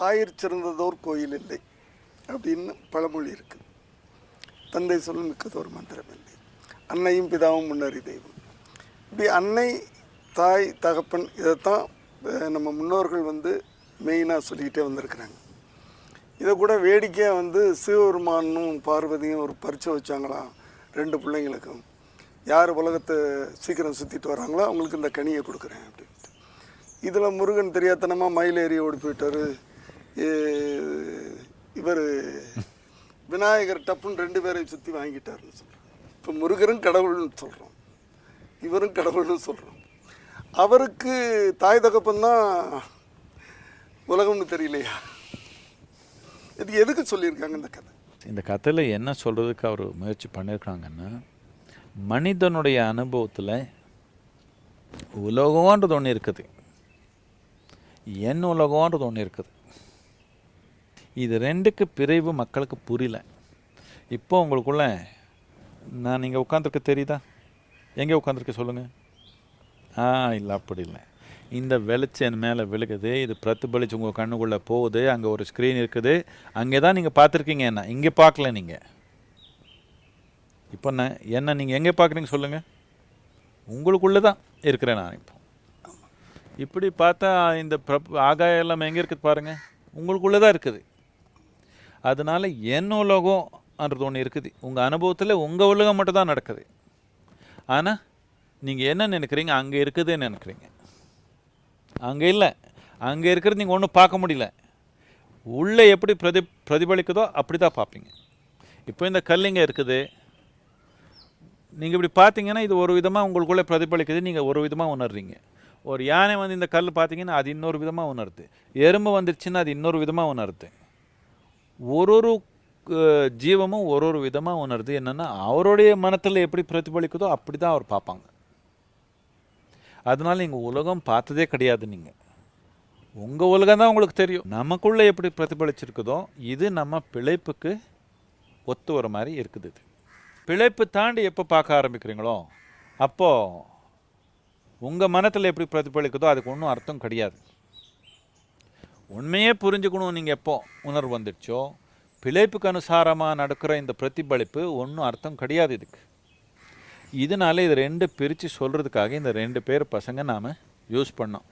தாயிற் சிறந்ததோர் கோயில் இல்லை அப்படின்னு பழமொழி இருக்குது. தந்தை சொல் மிக்கதோர் மந்திரம் இல்லை, அன்னையும் பிதாவும் முன்னறி தெய்வம். இப்படி அன்னை, தாய், தகப்பன் இதைத்தான் நம்ம முன்னோர்கள் மெயினாக சொல்லிக்கிட்டே வந்திருக்கிறாங்க. இதை கூட வேடிக்கையாக சிவபெருமானும் பார்வதியும் ஒரு பரீட்சை வச்சாங்களாம் 2 பிள்ளைங்களுக்கும். யார் உலகத்தை சீக்கிரம் சுற்றிட்டு வராங்களோ அவங்களுக்கு இந்த கனியை கொடுக்குறேன் அப்படின்ட்டு. இதில் முருகன் தெரியாதனமாக மயில் ஏறி ஓடி போயிட்டார். இவர் விநாயகர் டப்புன்னு 2 பேரையும் சுற்றி வாங்கிட்டாருன்னு சொல்கிறோம். இப்போ முருகரும் கடவுள்னு சொல்கிறோம், இவரும் கடவுள்னு சொல்கிறோம். அவருக்கு தாய் தகப்பந்தான் உலகம்னு தெரியலையா? இது எதுக்கு சொல்லியிருக்காங்க இந்த கதை? இந்த கதையில் என்ன சொல்கிறதுக்கு அவர் முயற்சி பண்ணியிருக்காங்கன்னா, மனிதனுடைய அனுபவத்தில் உலகம்ன்றது ஒன்று இருக்குது, என் உலகம்ன்றது ஒன்று இருக்குது. இது 2க்கு பிரிவு மக்களுக்கு புரியல. இப்போ உங்களுக்குள்ள நான் இங்கே உட்காந்துருக்க தெரியுதா? எங்கே உட்காந்துருக்க சொல்லுங்கள். இல்லை, அப்படி இல்லை. இந்த வெளிச்சம் என் மேலே விழுகுது, இது பிரதிபலிச்சு உங்கள் கண்ணுக்குள்ளே போகுது, அங்கே ஒரு ஸ்க்ரீன் இருக்குது, அங்கே தான் நீங்கள் பார்த்துருக்கீங்க. என்ன இங்கே பார்க்கல நீங்கள். இப்போ என்ன நீங்கள் எங்கே பார்க்குறீங்க சொல்லுங்கள்? உங்களுக்குள்ளே தான் இருக்கிறேன் நான். இப்போ இப்படி பார்த்தா இந்த ஆகாயம் எல்லாம் எங்கே இருக்குது பாருங்கள், உங்களுக்குள்ளே தான் இருக்குது. அதனால் என் உலகம்ன்றது ஒன்று இருக்குது. உங்கள் அனுபவத்தில் உங்கள் உலகம் மட்டும் தான் நடக்குது. ஆனால் நீங்கள் என்ன நினைக்கிறீங்க, அங்கே இருக்குதுன்னு நினைக்கிறீங்க. அங்கே இல்லை, அங்கே இருக்கிறது நீங்கள் ஒன்றும் பார்க்க முடியல. உள்ளே எப்படி பிரதிபலிக்குதோ அப்படி தான் பார்ப்பீங்க. இப்போ இந்த கல்லிங்க இருக்குது, நீங்கள் இப்படி பார்த்தீங்கன்னா இது ஒரு விதமாக உங்களுக்குள்ளே பிரதிபலிக்குது, நீங்கள் ஒரு விதமாக உணர்றீங்க. ஒரு யானை இந்த கல் பார்த்தீங்கன்னா அது இன்னொரு விதமாக உணருது. எறும்பு வந்துருச்சுன்னா அது இன்னொரு விதமாக உணருது. ஒரு ஜீவமும் ஒரு விதமாக உணருது. என்னென்னா அவருடைய மனத்தில் எப்படி பிரதிபலிக்குதோ அப்படி தான் அவர் பார்ப்பாங்க. அதனால் நீங்கள் உலகம் பார்த்ததே கிடையாது. நீங்கள் உங்கள் உலகம் தான் உங்களுக்கு தெரியும். நமக்குள்ளே எப்படி பிரதிபலிச்சிருக்குதோ இது நம்ம பிழைப்புக்கு ஒத்து வர மாதிரி இருக்குது. இது பிழைப்பு தாண்டி எப்போ பார்க்க ஆரம்பிக்கிறீங்களோ அப்போது உங்கள் மனத்தில் எப்படி பிரதிபலிக்குதோ அதுக்கு ஒன்றும் அர்த்தம் கிடையாது. உண்மையே புரிஞ்சுக்கணும். நீங்கள் எப்போ உணர்வு வந்துடுச்சோ பிழைப்புக்கு அனுசாரமாக நடக்கிற இந்த பிரதிபலிப்பு ஒன்றும் அர்த்தம் கிடையாது இதுக்கு. இதனால இது 2 பிரித்து சொல்கிறதுக்காக இந்த 2 பேர் பசங்க நாம் யூஸ் பண்ணோம்.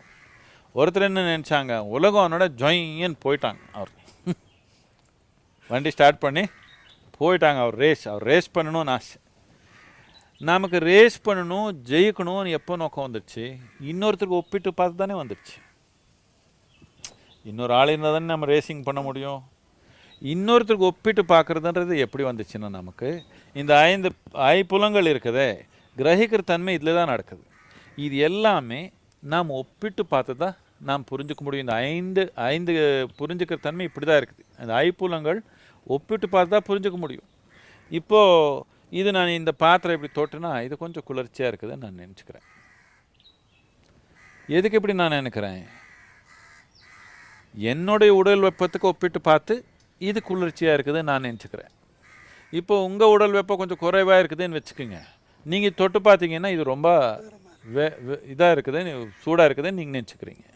ஒருத்தர் என்ன நினச்சாங்க, உலகம் அவனோட ஜொயின்னு போயிட்டாங்க. அவர் வண்டி ஸ்டார்ட் பண்ணி போயிட்டாங்க. அவர் ரேஸ் பண்ணணும்னு ஆசை. நமக்கு ரேஸ் பண்ணணும், ஜெயிக்கணும்னு எப்போ நோக்கம் வந்துடுச்சு, இன்னொருத்தருக்கு ஒப்பிட்டு பார்த்து தானே வந்துடுச்சு. இன்னொரு ஆள் இருந்தால் தானே நம்ம ரேசிங் பண்ண முடியும். இன்னொருத்தருக்கு ஒப்பிட்டு பார்க்குறதுன்றது எப்படி வந்துச்சுன்னா, நமக்கு இந்த 5 ஐம்புலங்கள் இருக்குதே, கிரகிக்கிற தன்மை இதில் தான் நடக்குது. இது எல்லாமே நாம் ஒப்பிட்டு பார்த்து தான் நாம் புரிஞ்சுக்க முடியும். இந்த ஐந்து புரிஞ்சுக்கிற தன்மை இப்படி தான் இருக்குது. அந்த ஐம்புலங்கள் ஒப்பிட்டு பார்த்து தான் புரிஞ்சுக்க முடியும். இப்போது இது நான் இந்த பாத்திரம் இப்படி தொட்டுனா இது கொஞ்சம் குளிர்ச்சியாக இருக்குதுன்னு நான் நினச்சிக்கிறேன். எதுக்கு இப்படி நான் நினைக்கிறேன்? என்னுடைய உடல் வெப்பத்துக்கு ஒப்பிட்டு பார்த்து இது குளிர்ச்சியாக இருக்குதுன்னு நான் நினச்சிக்கிறேன். இப்போ உங்கள் உடல் வெப்பம் கொஞ்சம் குறைவாக இருக்குதுன்னு வச்சுக்கோங்க. நீங்கள் தொட்டு பார்த்தீங்கன்னா இது ரொம்ப இதாக இருக்குதுன்னு, சூடாக இருக்குதுன்னு நீங்கள் நினச்சிக்கிறீங்க.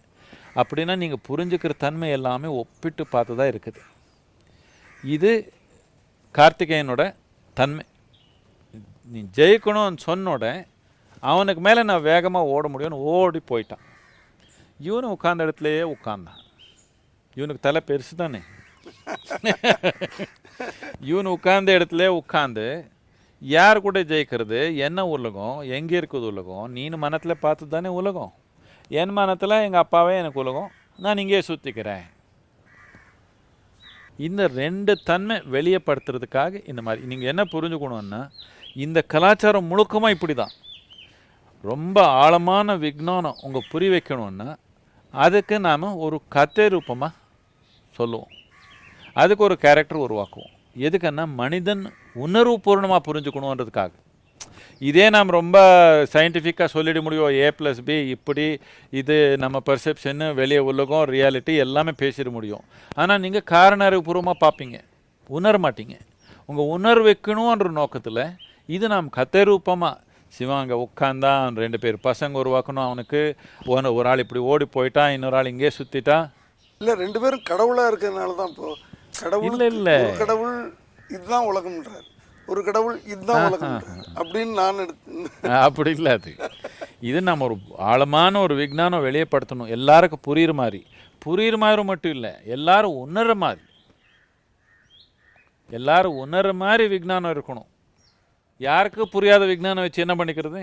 அப்படின்னா நீங்கள் புரிஞ்சுக்கிற தன்மை எல்லாமே ஒப்பிட்டு பார்த்து தான் இருக்குது. இது கார்த்திகேயனோட தன்மை. நீ ஜெயிக்கணும்னு சொன்னோட அவனுக்கு மேலே நான் வேகமாக ஓட முடியும்னு ஓடி போயிட்டான். இவனு உட்கார்ந்த இடத்துலையே உட்கார்ந்தான். இவனுக்கு தலை பெருசு தானே. இவனு உட்கார்ந்த இடத்துல உட்காந்து யார் கூட ஜெயிக்கிறது, என்ன உலகம், எங்கே இருக்குது உலகம், நீனு மனத்தில் பார்த்து தானே உலகம். என் மனத்தில் எங்கள் அப்பாவே எனக்கு உலகம், நான் இங்கே சுற்றிக்கிறேன். இந்த 2 தன்மை வெளியப்படுத்துறதுக்காக இந்த மாதிரி நீங்கள் என்ன புரிஞ்சுக்கணுன்னா, இந்த கலாச்சாரம் முழுக்கமாக இப்படி தான். ரொம்ப ஆழமான விஞ்ஞானம் உங்கள் புரிய வைக்கணுன்னா அதுக்கு நாம் ஒரு கதை ரூபமாக சொல்லுவோம். அதுக்கு ஒரு கேரக்டர் உருவாக்குவோம். எதுக்குன்னா மனிதன் உணர்வு பூர்ணமாக புரிஞ்சுக்கணுன்றதுக்காக. இதே நாம் ரொம்ப சயின்டிஃபிக்காக சொல்லிட முடியும், A+B இப்படி, இது நம்ம பெர்செப்ஷன்னு, வெளியே உலகம், ரியாலிட்டி எல்லாமே பேசிட முடியும். ஆனால் நீங்கள் காரண அறிவுபூர்வமாக பார்ப்பீங்க, உணர மாட்டீங்க. உங்கள் உணர்வு வைக்கணுன்ற நோக்கத்தில் இது நாம் கதை ரூபமாக சிவன் அங்கே உட்காந்தான், 2 பேர் பசங்க உருவாக்கணும், அவனுக்கு ஒரு ஆள் இப்படி ஓடி போயிட்டான், இன்னொரு ஆள் இங்கே சுற்றிட்டான், இல்லை, ரெண்டு பேரும் கடவுளாக இருக்கிறதுனால தான் இப்போ கடவுள் இல்லை இல்லை ஒரு கடவுள் இதுதான் உலகம்ன்றார், ஒரு கடவுள் இதுதான் உலகம்ன்றார் அப்படின்னு நான் எடுத்து. அப்படி இல்லை. இது நம்ம ஒரு ஆழமான ஒரு விஞ்ஞானம் வெளியப்படுத்தணும், எல்லாருக்கும் புரியுற மாதிரி மட்டும் இல்லை, எல்லாரும் உணர்ற மாதிரி விஞ்ஞானம் இருக்கணும். யாருக்கு புரியாத விஞ்ஞானம் வச்சு என்ன பண்ணிக்கிறது?